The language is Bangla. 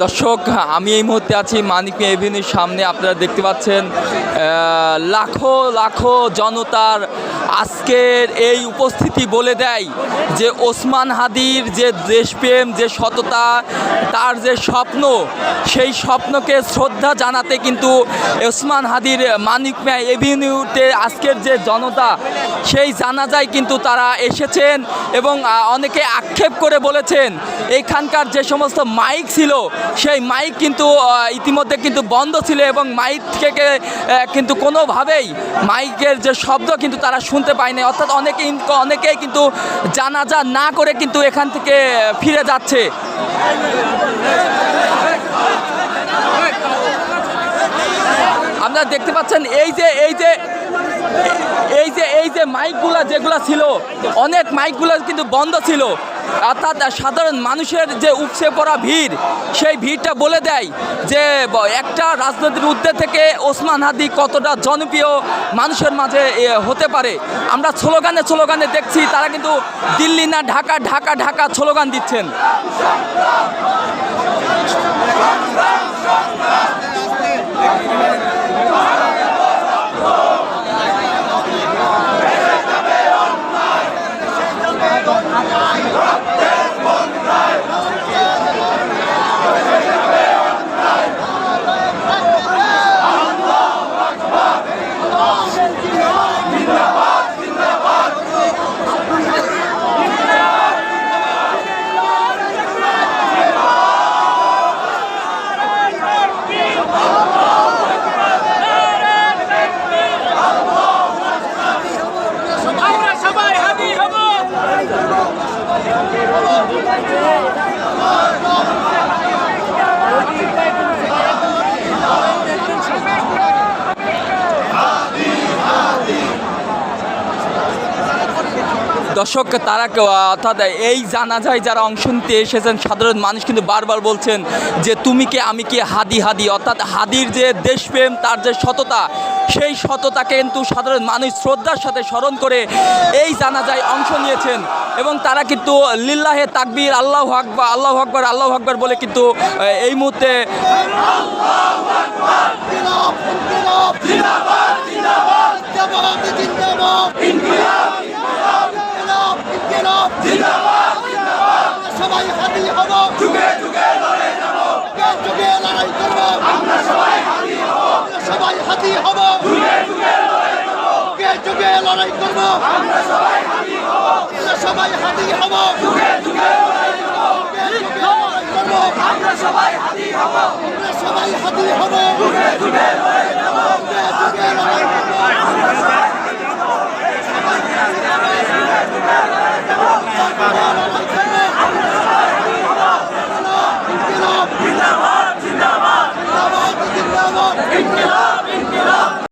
দর্শক, আমি এই মুহূর্তে আছি মানিক মিয়া এভিনিউর সামনে। আপনারা দেখতে পাচ্ছেন লাখো লাখো জনতার আজকের এই উপস্থিতি বলে দেয় যে ওসমান হাদির যে দেশপ্রেম, যে সততা, তার যে স্বপ্ন, সেই স্বপ্নকে শ্রদ্ধা জানাতে কিন্তু ওসমান হাদির মানিক মিয়া এভিনিউতে আজকের যে জনতা, সেই জানাজায় কিন্তু তারা এসেছেন এবং অনেকে আক্ষেপ করে বলেছেন এইখানকার যে সমস্ত মাইক ছিল সেই মাইক কিন্তু ইতিমধ্যে কিন্তু বন্ধ ছিল এবং মাইক থেকে কিন্তু কোনোভাবেই মাইকের যে শব্দ কিন্তু তারা শুনতে পায়নি। অর্থাৎ অনেকেই কিন্তু জানাজা না করে কিন্তু এখান থেকে ফিরে যাচ্ছে। আপনারা দেখতে পাচ্ছেন এই যে মাইকগুলো যেগুলো ছিল, অনেক মাইকগুলো কিন্তু বন্ধ ছিল। অর্থাৎ সাধারণ মানুষের যে উপচে পড়া ভিড়, সেই ভিড়টা বলে দেয় যে একটা রাজনৈতিক উদ্যোগ থেকে ওসমান হাদি কতটা জনপ্রিয় মানুষের মাঝে হতে পারে। আমরা স্লোগানে দেখছি তারা কিন্তু দিল্লি না ঢাকা, ঢাকা ঢাকা স্লোগান দিচ্ছেন। দর্শক, তারা অর্থাৎ এই জানাজায় যারা অংশ নিতে এসেছেন সাধারণ মানুষ কিন্তু বারবার বলছেন যে তুমি কে আমি কে, হাদি হাদি। অর্থাৎ হাদির যে দেশপ্রেম, তার যে সততা, সেই সততাকে কিন্তু সাধারণ মানুষ শ্রদ্ধার সাথে স্মরণ করে এই জানাজায় অংশ নিয়েছেন এবং তারা কিন্তু লিল্লাহে তাকবীর, আল্লাহু আকবার, আল্লাহু আকবার, আল্লাহু আকবার বলে কিন্তু এই মুহূর্তে সবাই হাদি হব, যুগে যুগে লড়াই যাব, যুগে লড়াই করব, আমরা সবাই হাদি হব, সবাই হাদি হব, যুগে যুগে লড়াই করব, যুগে যুগে লড়াই করব, আমরা সবাই হাদি হব, সবাই হাদি হব, যুগে যুগে লড়াই করব, যুগে লড়াই করব, আমরা সবাই হাদি হব, সবাই হাদি হব, যুগে যুগে লড়াই করব, যুগে যুগে লড়াই